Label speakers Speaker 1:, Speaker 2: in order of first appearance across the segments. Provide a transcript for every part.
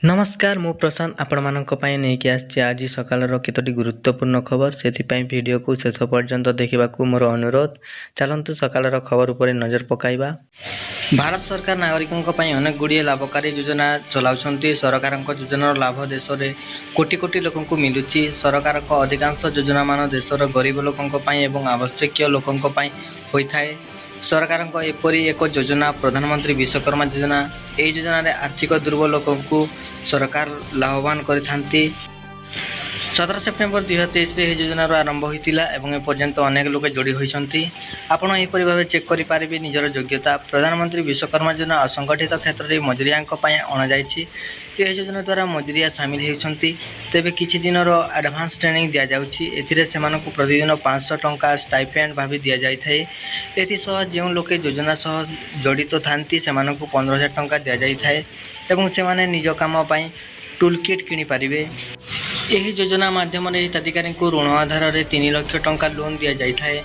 Speaker 1: नमस्कार मु प्रशांत आपण मानक पई नेकी आछि आज सकाळर केतोटी गुरुत्वपूर्ण खबर सेति वीडियो को शेष पर्यंत देखा मोर अनुरोध। चलतु सकाळर खबर उपर नजर पकाइबा। भारत सरकार नागरिकों पई अनेक गुड़िए लाभकारी योजना चलाउछंती। सरकार योजनार लाभ देश में कोटी कोटी लोकंकु मिलुची। सरकार अधिकांश योजना मान देशर गरीब लोकंक पई एवं आवश्यक लोकंक पई होइथाय। सरकार एपरी एक योजना प्रधानमंत्री विश्वकर्मा योजना। यह योजना रे आर्थिक दुर्बल लोकंकु सरकार लाभवान करथांती। 17 सेप्टेम्बर 2023 यह योजना आरंभ होता एवं एपर्यंत अनेक लोक जोड़ी होती। आपण एपरी भाव चेक करेंगे निजर योग्यता। प्रधानमंत्री विश्वकर्मा योजना असंगठित क्षेत्र में मजुरिया अणाई। यह योजना द्वारा मजुरिया सामिल होती। तेबे किछि दिन एडवांस ट्रेनिंग दि जाऊँगी। प्रतिदिन 500 टंका स्टाइपेंड भाव दि जाए। एसह जो लोके योजना सह जड़ित था 15,000 टंका दि जाए एवं से निज काम टूल किट किनी पारिबे। यही योजना माध्यम हिताधिकारी को ऋण आधार में 3 लाख टंका लोन दि जाए।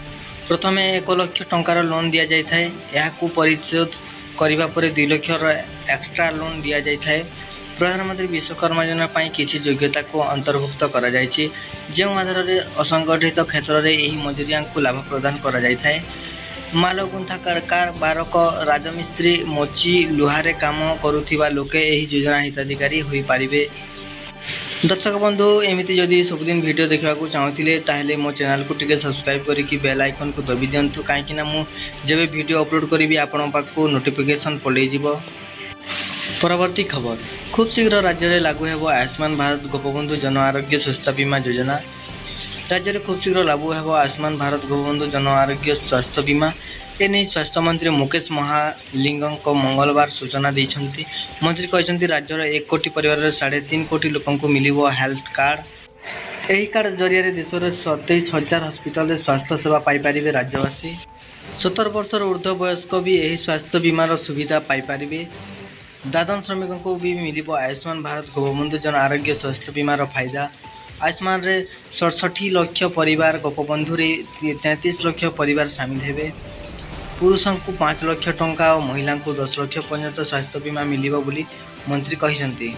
Speaker 1: प्रथम 1 लाख टंकार लोन दि जाए। यह परिशोध करने पर 2 लाख एक्स्ट्रा लोन दि जाए। प्रधानमंत्री विश्वकर्मा योजना किसी योग्यता को अंतर्भुक्त कर जो आधार में असंगठित क्षेत्र में यही मजुरिया को लाभ प्रदान कर मालगुंथा कारकार बारक राजमिस्त्री मोची लुहारे काम करुवा लोके यही योजना हिताधिकारी हो पारिबे। दर्शक बंधु एमती जदि सबुदिन वीडियो देखा चाहूले ताहले मो चैनल को टिके सब्सक्राइब करके बेल आइकन को दबी दिंतु कहीं मु जब वीडियो अपलोड करी आपण पाखु नोटिफिकेशन पलैजिब। परवर्ती खबर खूब शीघ्र राज्य में लागू हो आयुष्मान भारत गोपबंधु जन आरोग्य स्वास्थ्य बीमा योजना। राज्य में खूब शीघ्र लागू हो आयुष्मान भारत गोपबंधु जन आरोग्य स्वास्थ्य बीमा। एने स्वास्थ्य मंत्री मुकेश महालिंग मंगलवार सूचना देते। मंत्री कहते राज्यर 1 कोटी परिवार 3.5 कोटी लोक मिलिबो हेल्थ कार्ड। यही कार्ड जरिए देश में 27,000 हस्पिटाल स्वास्थ्य सेवा पाइपर राज्यवासी। 17 वर्ष ऊर्ध्व वयस्क भी यही स्वास्थ्य बीमार सुविधा पाइपर। दादन श्रमिकों को भी मिलिबो आयुष्मान भारत गोपबंधु जन आरोग्य स्वास्थ्य बीमार फायदा। आयुष्मान रे 67 लाख परिवार गोपबंधु रे 33 लाख परिवार सामिल हेबे। पुरुषों को 5 लाख टंका और महिला को 10 लाख पर्यंत स्वास्थ्य बीमा मिलिबो बोली मंत्री कहिसंती।